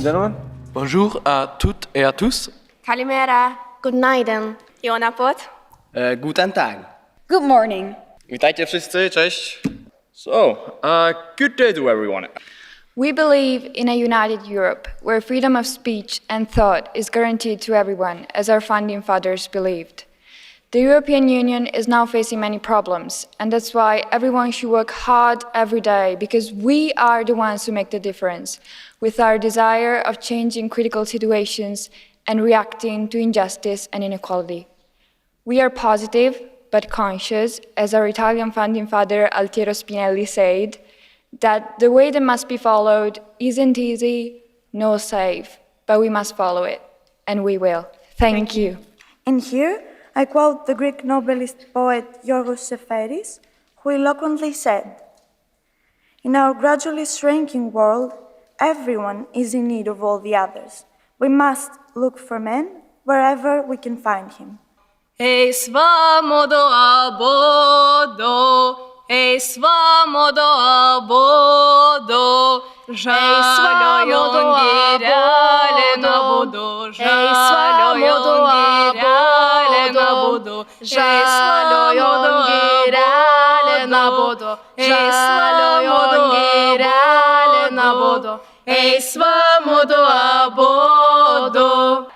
gentlemen. Bonjour à toutes et à tous. Kalimera. Good night. Jó napot. Guten Tag. Good morning. Witajcie wszyscy, cześć. So, good day to everyone. We believe in a united Europe where freedom of speech and thought is guaranteed to everyone, as our founding fathers believed. The European Union is now facing many problems, and that's why everyone should work hard every day, because we are the ones who make the difference, with our desire of changing critical situations and reacting to injustice and inequality. We are positive, but conscious, as our Italian founding father Altiero Spinelli said, that the way that must be followed isn't easy, nor safe, but we must follow it, and we will. Thank you. And here, I quote the Greek Nobelist poet Yorgos Seferis, who eloquently said, "In our gradually shrinking world, everyone is in need of all the others. We must look for man wherever we can find him." Eis vamodo a bordo, eis vamodo a bordo, žalio jongirale na bodo, žalio jongirale na bodo, žalio jongirale na bodo, žalio jongirale na bodo, eis vamodo a bordo.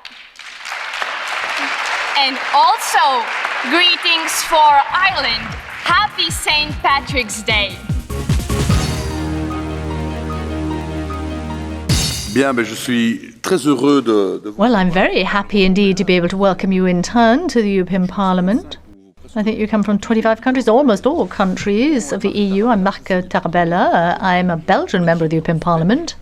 And also, greetings for Ireland. Happy St. Patrick's Day. Bien, je suis très heureux de... Well, I'm very happy indeed to be able to welcome you in turn to the European Parliament. I think you come from 25 countries, almost all countries of the EU. I'm Marc Tarabella. I'm a Belgian member of the European Parliament.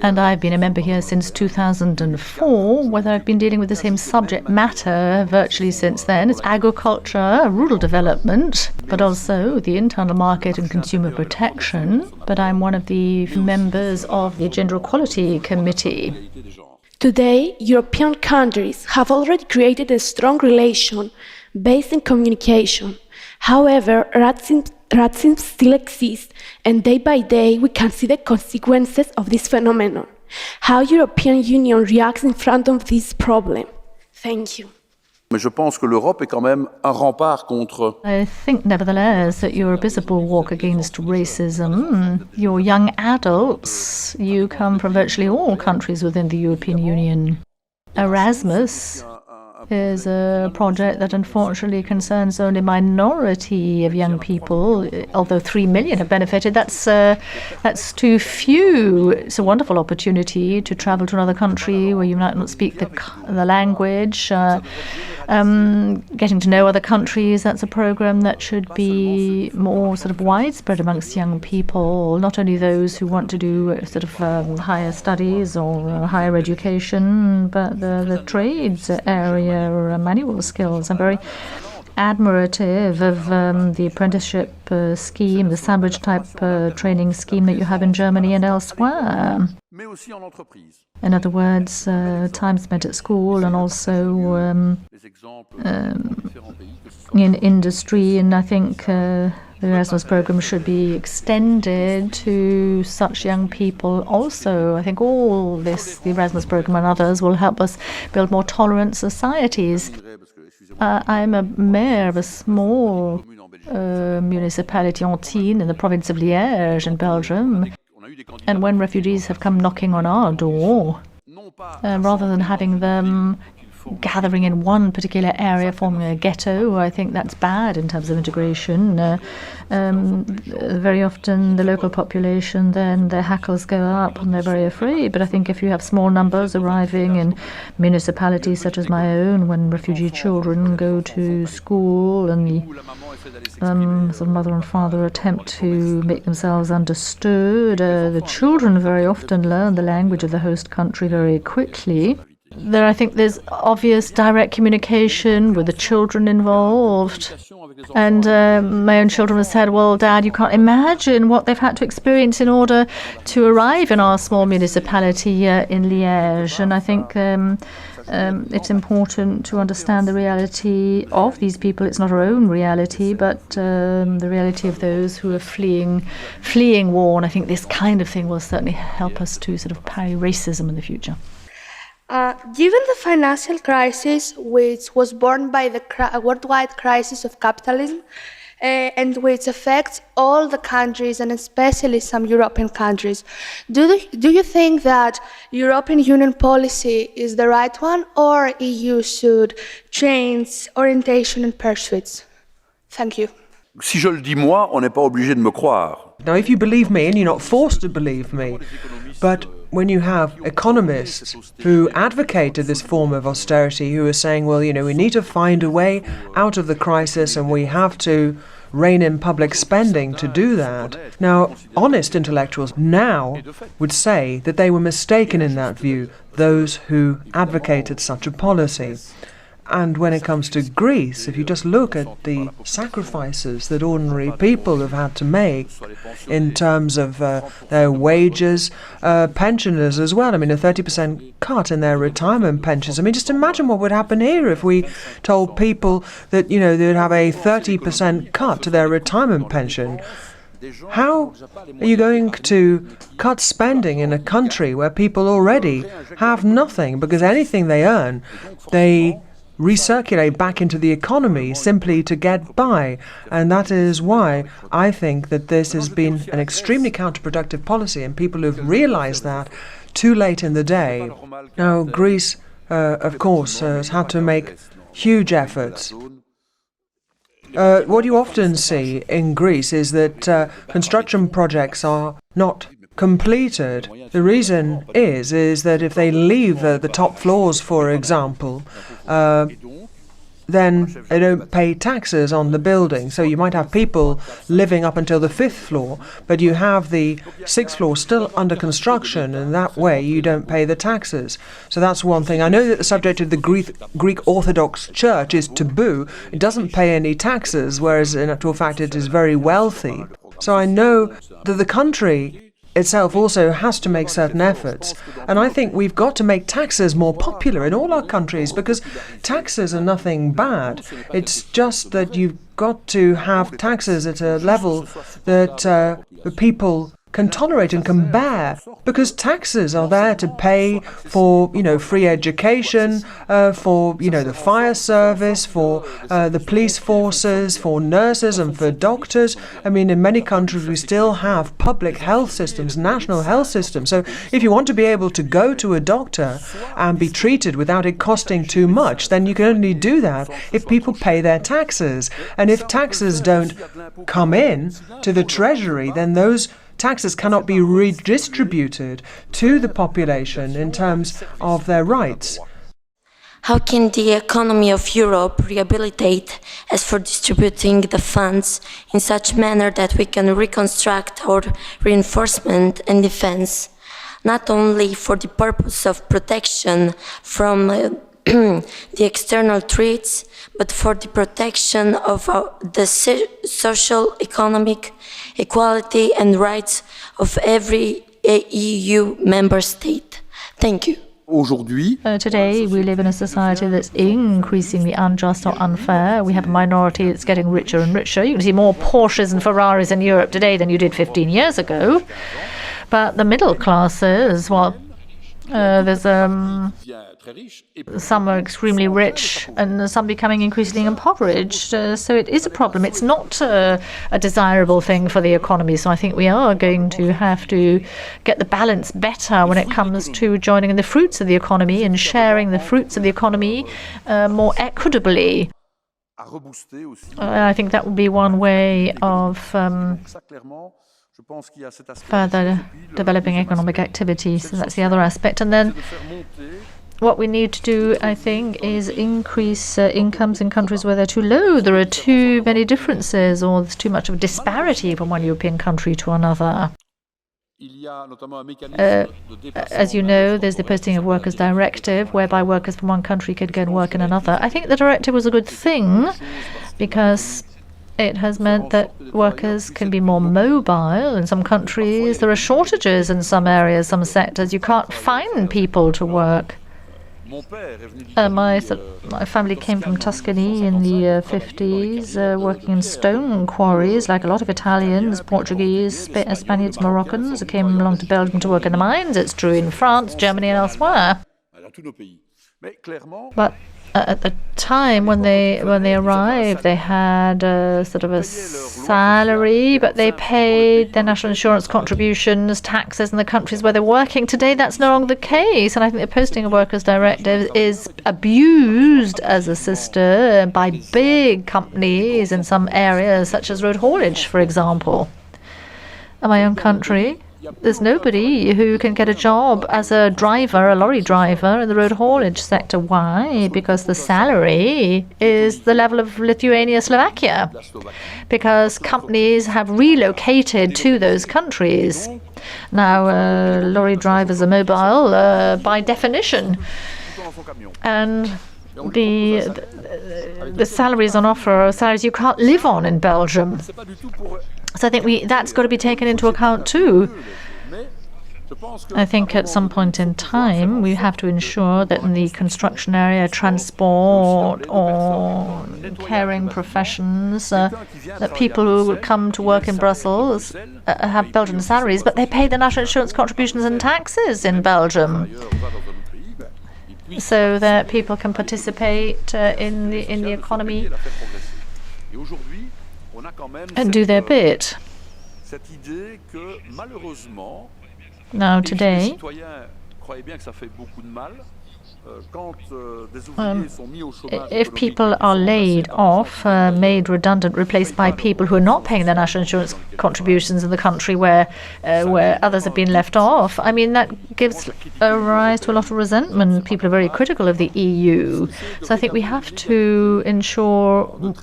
And I've been a member here since 2004, whether I've been dealing with the same subject matter virtually since then. It's agriculture, rural development, but also the internal market and consumer protection. But I'm one of the members of the Gender Equality Committee. Today, European countries have already created a strong relation based on communication. However, racism still exists, and day by day we can see the consequences of this phenomenon. How European Union reacts in front of this problem. Thank you. Mais je pense que l'Europe est quand même un rempart contre... I think, nevertheless, that Europe is a bulwark against racism. You're young adults. You come from virtually all countries within the European Union. Erasmus is a project that unfortunately concerns only a minority of young people. Although 3 million have benefited, that's too few. It's a wonderful opportunity to travel to another country where you might not speak the language. Getting to know other countries, that's a program that should be more sort of widespread amongst young people, not only those who want to do sort of higher studies or higher education, but the trades area or manual skills. I'm very admirative of the apprenticeship scheme, the sandwich type training scheme that you have in Germany and elsewhere. In other words, time spent at school and also in industry, and I think the Erasmus program should be extended to such young people also. I think all this, the Erasmus program and others, will help us build more tolerant societies. I'm a mayor of a small municipality, Antibes, in the province of Liège in Belgium. And when refugees have come knocking on our door, rather than having them gathering in one particular area, forming a ghetto, I think that's bad in terms of integration. Very often the local population, then their hackles go up and they're very afraid. But I think if you have small numbers arriving in municipalities such as my own, when refugee children go to school and the sort of mother and father attempt to make themselves understood, the children very often learn the language of the host country very quickly. I think there's obvious direct communication with the children involved. And my own children have said, well, Dad, you can't imagine what they've had to experience in order to arrive in our small municipality in Liège. And I think it's important to understand the reality of these people. It's not our own reality, but the reality of those who are fleeing war. And I think this kind of thing will certainly help us to sort of parry racism in the future. Given the financial crisis, which was born by the worldwide crisis of capitalism, and which affects all the countries and especially some European countries, do you think that European Union policy is the right one, or EU should change orientation and pursuits? Thank you. Si je le dis moi, on n'est pas obligé de me croire. Now, if you believe me, and you're not forced to believe me, but when you have economists who advocated this form of austerity, who are saying, well, we need to find a way out of the crisis and we have to rein in public spending to do that. Now, honest intellectuals now would say that they were mistaken in that view, those who advocated such a policy. And when it comes to Greece, if you just look at the sacrifices that ordinary people have had to make in terms of their wages, pensioners as well. I mean, a 30% cut in their retirement pensions. I mean, just imagine what would happen here if we told people that, they would have a 30% cut to their retirement pension. How are you going to cut spending in a country where people already have nothing? Because anything they earn, they recirculate back into the economy simply to get by. And that is why I think that this has been an extremely counterproductive policy, and people have realized that too late in the day. Now, Greece, of course, has had to make huge efforts. What you often see in Greece is that construction projects are not completed. The reason is that if they leave the top floors, for example, then they don't pay taxes on the building. So you might have people living up until the 5th floor, but you have the 6th floor still under construction, and that way you don't pay the taxes. So that's one thing. I know that the subject of the Greek Orthodox Church is taboo. It doesn't pay any taxes, whereas in actual fact it is very wealthy. So I know that the country itself also has to make certain efforts. And I think we've got to make taxes more popular in all our countries, because taxes are nothing bad. It's just that you've got to have taxes at a level that the people can tolerate and can bear, because taxes are there to pay for, free education, for, the fire service, for the police forces, for nurses and for doctors. I mean, in many countries we still have public health systems, national health systems. So if you want to be able to go to a doctor and be treated without it costing too much, then you can only do that if people pay their taxes. And if taxes don't come in to the treasury, then those taxes cannot be redistributed to the population in terms of their rights. How can the economy of Europe rehabilitate as for distributing the funds in such manner that we can reconstruct our reinforcement and defense, not only for the purpose of protection from the external threats, but for the protection of the social, economic equality and rights of every EU member state? Thank you. Today, we live in a society that's increasingly unjust or unfair. We have a minority that's getting richer and richer. You can see more Porsches and Ferraris in Europe today than you did 15 years ago. But the middle classes, there's some are extremely rich and some becoming increasingly impoverished. So it is a problem. It's not a desirable thing for the economy. So I think we are going to have to get the balance better when it comes to joining in the fruits of the economy and sharing the fruits of the economy more equitably. I think that would be one way of further developing economic activity. So that's the other aspect. And then what we need to do, I think, is increase incomes in countries where they're too low. There are too many differences, or there's too much of a disparity from one European country to another. As you know, there's the Posting of Workers Directive, whereby workers from one country could go and work in another. I think the directive was a good thing because it has meant that workers can be more mobile. In some countries, there are shortages in some areas, some sectors. You can't find people to work. My family came from Tuscany in the 50s, working in stone quarries, like a lot of Italians, Portuguese, Spaniards, Moroccans who came along to Belgium to work in the mines. It's true in France, Germany and elsewhere. But at the time when they arrived, they had a sort of a salary, but they paid their national insurance contributions, taxes in the countries where they're working. Today, that's no longer the case, and I think the Posting of Workers Directive is abused as a system by big companies in some areas, such as road haulage, for example. In my own country, there's nobody who can get a job as a driver, a lorry driver in the road haulage sector. Why? Because the salary is the level of Lithuania, Slovakia. Because companies have relocated to those countries. Now, lorry drivers are mobile by definition. And the salaries on offer are salaries you can't live on in Belgium. So I think that's got to be taken into account too. I think at some point in time we have to ensure that in the construction area, transport or caring professions, that people who come to work in Brussels have Belgian salaries, but they pay the national insurance contributions and taxes in Belgium, so that people can participate in the economy and do their bit. Now today, if people are laid off, made redundant, replaced by people who are not paying their national insurance contributions in the country where others have been left off, I mean, that gives a rise to a lot of resentment. People are very critical of the EU. So I think we have to ensure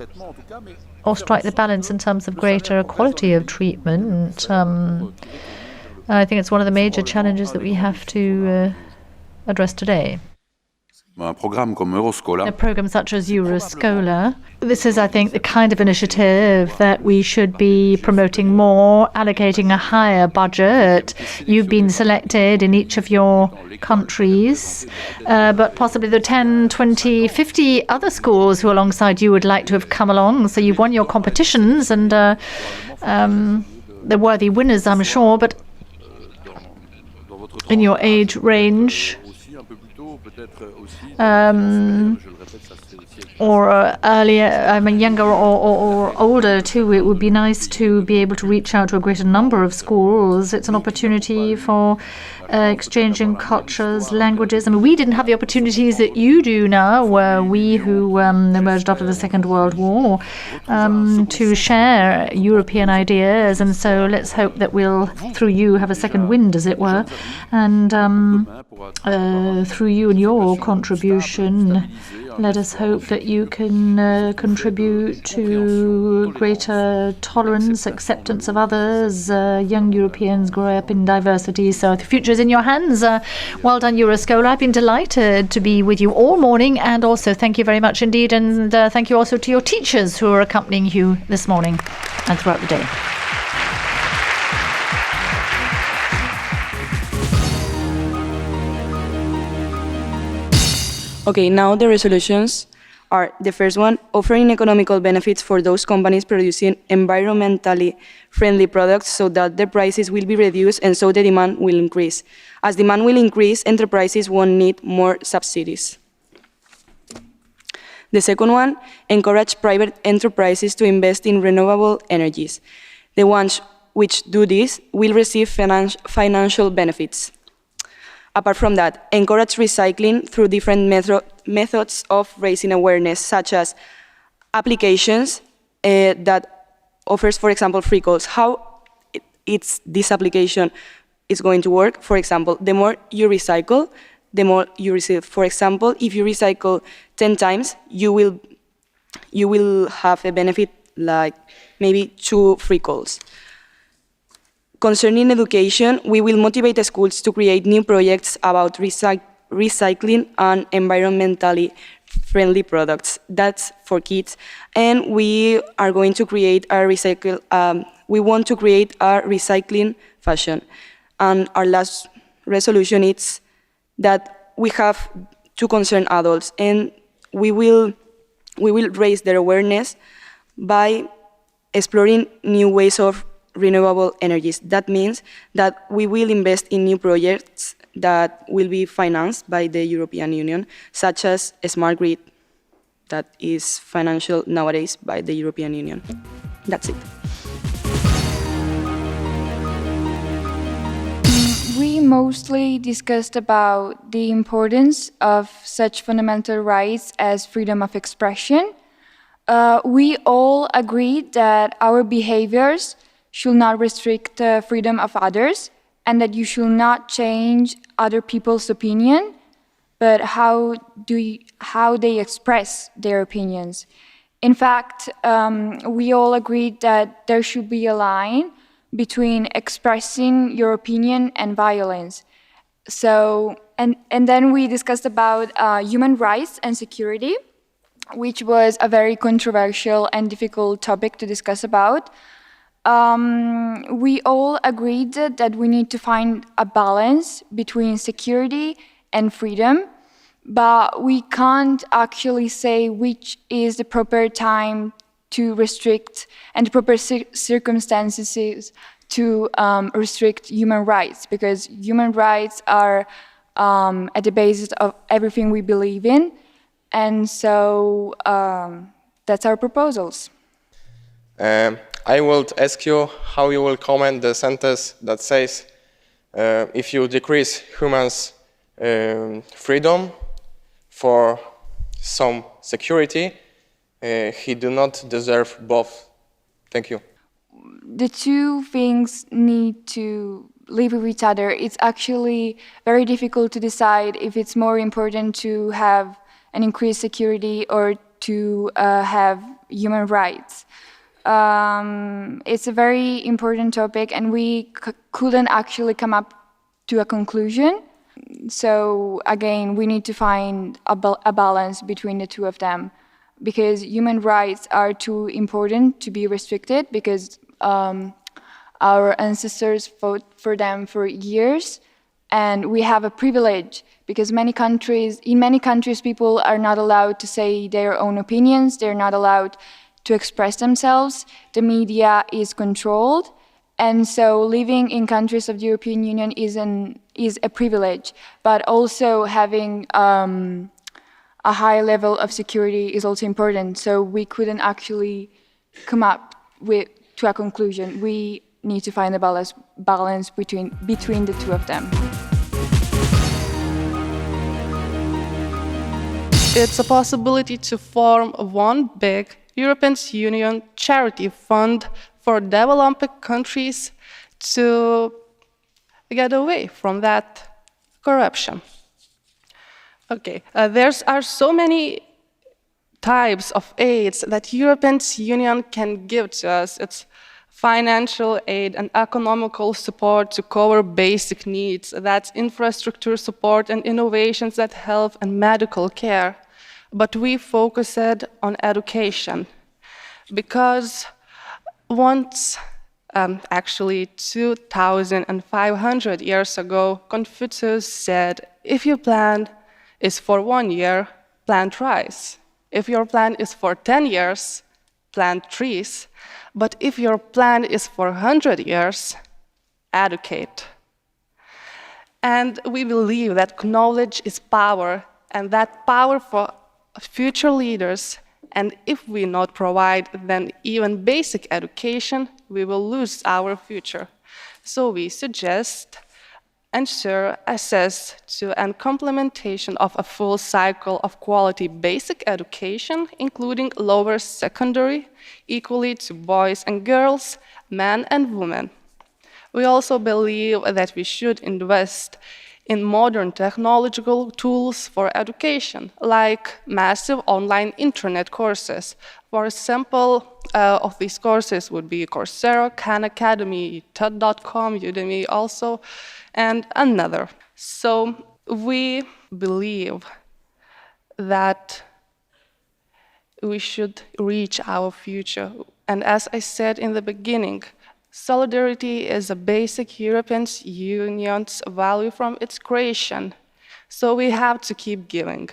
or strike the balance in terms of greater quality of treatment. I think it's one of the major challenges that we have to address today. A program such as Euroscola, this is, I think, the kind of initiative that we should be promoting more, allocating a higher budget. You've been selected in each of your countries, but possibly the 10, 20, 50 other schools who alongside you would like to have come along. So you've won your competitions, and they're worthy winners, I'm sure, but in your age range, or earlier, I mean, younger or older too, it would be nice to be able to reach out to a greater number of schools. It's an opportunity for exchanging cultures, languages. I mean, we didn't have the opportunities that you do now, we who emerged after the Second World War, to share European ideas. And so let's hope that we'll, through you, have a second wind, as it were. And through you and your contribution, let us hope that you can contribute to greater tolerance, acceptance of others. Young Europeans grow up in diversity, so the future is in your hands. Well done, Euroscola. I've been delighted to be with you all morning, and also thank you very much indeed, and thank you also to your teachers who are accompanying you this morning and throughout the day. Okay, now the resolutions are: the first one, offering economical benefits for those companies producing environmentally friendly products so that their prices will be reduced and so the demand will increase. As demand will increase, enterprises won't need more subsidies. The second one, encourage private enterprises to invest in renewable energies. The ones which do this will receive financial benefits. Apart from that, encourage recycling through different methods of raising awareness, such as applications that offers, for example, free calls. How this application is going to work? For example, the more you recycle, the more you receive. For example, if you recycle 10 times, you will have a benefit like maybe 2 free calls. Concerning education, we will motivate the schools to create new projects about recycling and environmentally friendly products. That's for kids. And we are going to create a we want to create a recycling fashion. And our last resolution is that we have to concern adults, and we will raise their awareness by exploring new ways of renewable energies. That means that we will invest in new projects that will be financed by the European Union, such as a smart grid that is financed nowadays by the European Union. That's it. We mostly discussed about the importance of such fundamental rights as freedom of expression. We all agreed that our behaviors should not restrict the freedom of others, and that you should not change other people's opinion, but how they express their opinions. In fact, we all agreed that there should be a line between expressing your opinion and violence. So, and then we discussed about human rights and security, which was a very controversial and difficult topic to discuss about. We all agreed that we need to find a balance between security and freedom, but we can't actually say which is the proper time to restrict and the proper circumstances to restrict human rights, because human rights are at the basis of everything we believe in, and so that's our proposals. I will ask you how you will comment the sentence that says, if you decrease humans' freedom for some security, he do not deserve both. Thank you. The two things need to live with each other. It's actually very difficult to decide if it's more important to have an increased security or to have human rights. It's a very important topic, and we couldn't actually come up to a conclusion. So again, we need to find a balance between the two of them, because human rights are too important to be restricted, because our ancestors fought for them for years, and we have a privilege, because in many countries people are not allowed to say their own opinions, they're not allowed to express themselves, the media is controlled, and so living in countries of the European Union is a privilege, but also having a high level of security is also important. So we couldn't actually come up to a conclusion. We need to find a balance between the two of them. It's a possibility to form one big European Union charity fund for developing countries to get away from that corruption. Okay, there are so many types of aids that European Union can give to us. It's financial aid and economical support to cover basic needs. That's infrastructure support and innovations that health and medical care. But we focused on education because once, actually 2,500 years ago, Confucius said, if your plan is for 1 year, plant rice. If your plan is for 10 years, plant trees. But if your plan is for 100 years, educate. And we believe that knowledge is power, and that power for future leaders. And if we not provide them even basic education, we will lose our future. So we suggest ensure access to and complementation of a full cycle of quality basic education, including lower secondary, equally to boys and girls, men and women. We also believe that we should invest in modern technological tools for education, like massive online internet courses. For example, of these courses would be Coursera, Khan Academy, TED.com, Udemy also, and another. So we believe that we should reach our future. And as I said in the beginning, solidarity is a basic European Union's value from its creation. So we have to keep giving.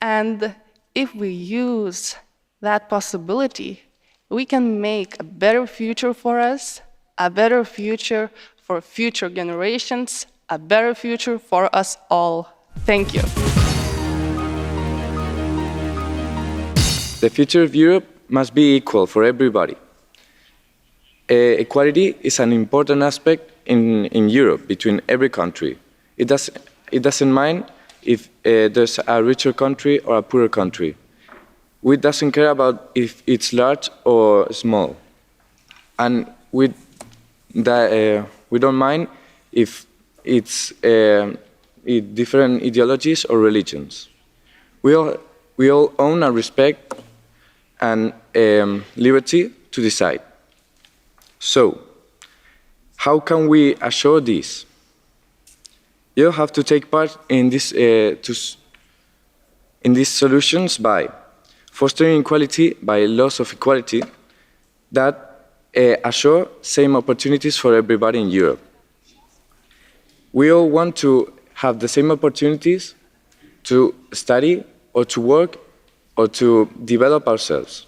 And if we use that possibility, we can make a better future for us, a better future for future generations, a better future for us all. Thank you. The future of Europe must be equal for everybody. Equality is an important aspect in Europe between every country. It doesn't mind if there's a richer country or a poorer country. We doesn't care about if it's large or small. And we don't mind if it's different ideologies or religions. We all own and respect and liberty to decide. So, how can we assure this? You have to take part in these solutions by fostering equality by laws of equality that assure same opportunities for everybody in Europe. We all want to have the same opportunities to study or to work or to develop ourselves.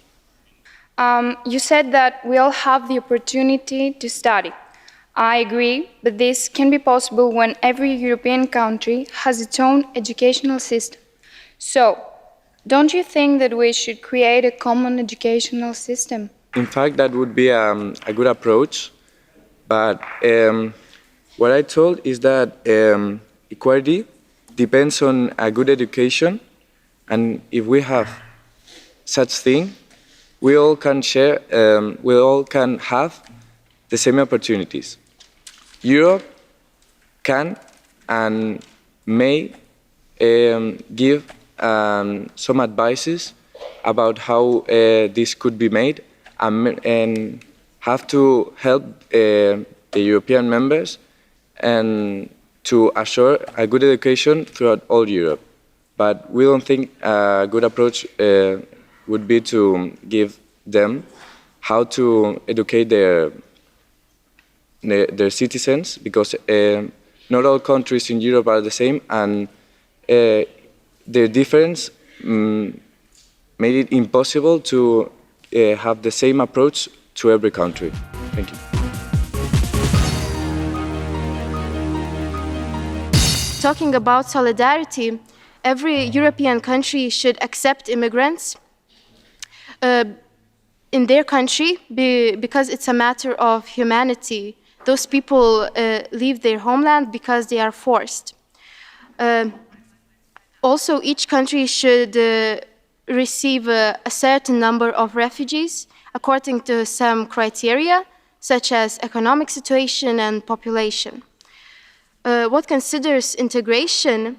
You said that we all have the opportunity to study. I agree, but this can be possible when every European country has its own educational system. So, don't you think that we should create a common educational system? In fact, that would be a good approach, but what I told is that equality depends on a good education, and if we have such thing, we all can share, we all can have the same opportunities. Europe can and may give some advices about how this could be made and have to help the European members and to assure a good education throughout all Europe. But we don't think a good approach would be to give them how to educate their citizens, because not all countries in Europe are the same, and their difference made it impossible to have the same approach to every country. Thank you. Talking about solidarity, every European country should accept immigrants in their country because it's a matter of humanity. Those people leave their homeland because they are forced. Also, each country should receive a certain number of refugees according to some criteria, such as economic situation and population. What considers integration,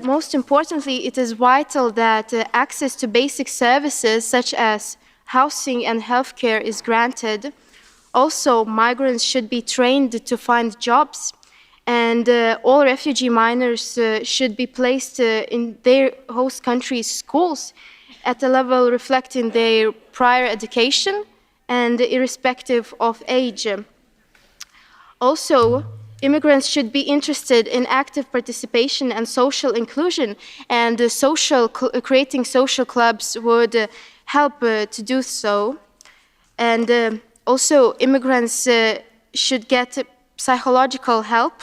most importantly, it is vital that access to basic services such as housing and healthcare is granted. Also, migrants should be trained to find jobs, and all refugee minors should be placed in their host country's schools at a level reflecting their prior education and irrespective of age. Also, immigrants should be interested in active participation and social inclusion, and creating social clubs would help to do so. And also, immigrants should get psychological help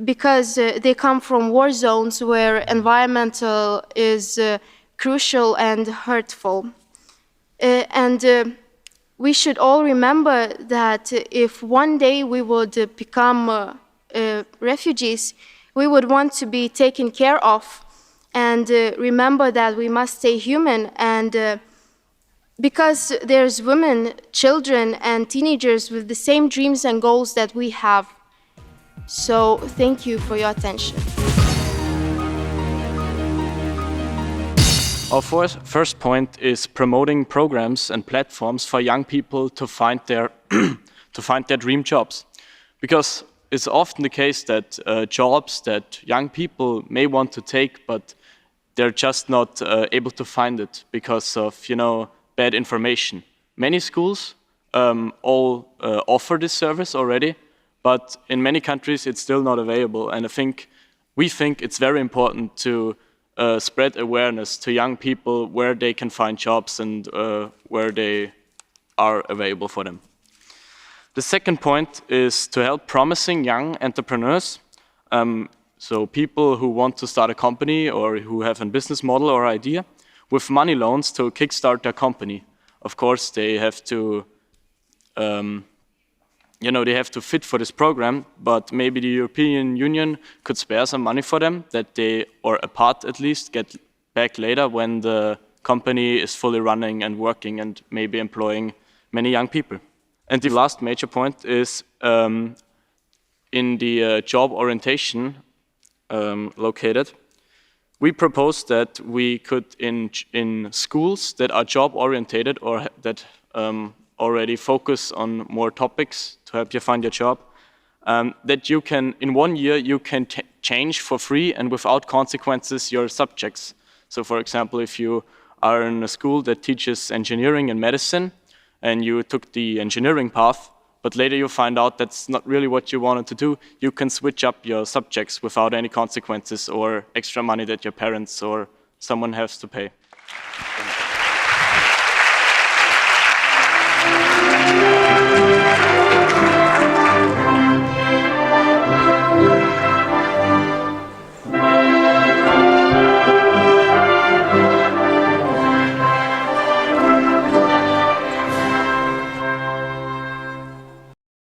because they come from war zones where environmental is crucial and hurtful. And we should all remember that if one day we would become refugees, we would want to be taken care of, and remember that we must stay human, and because there's women, children, and teenagers with the same dreams and goals that we have. So thank you for your attention. Our first point is promoting programs and platforms for young people to find their dream jobs, because it's often the case that jobs that young people may want to take, but they're just not able to find it because of bad information. Many schools all offer this service already, but in many countries it's still not available. And we think it's very important to spread awareness to young people where they can find jobs and where they are available for them. The second point is to help promising young entrepreneurs, so people who want to start a company or who have a business model or idea, with money loans to kickstart their company. Of course, they have to, they have to fit for this program, but maybe the European Union could spare some money for them that they, or a part at least, get back later when the company is fully running and working and maybe employing many young people. And the last major point is in the job orientation located. We propose that we could, in schools that are job orientated or that already focus on more topics to help you find your job, that you can, in 1 year, you can change for free and without consequences your subjects. So for example, if you are in a school that teaches engineering and medicine, and you took the engineering path, but later you find out that's not really what you wanted to do, you can switch up your subjects without any consequences or extra money that your parents or someone has to pay.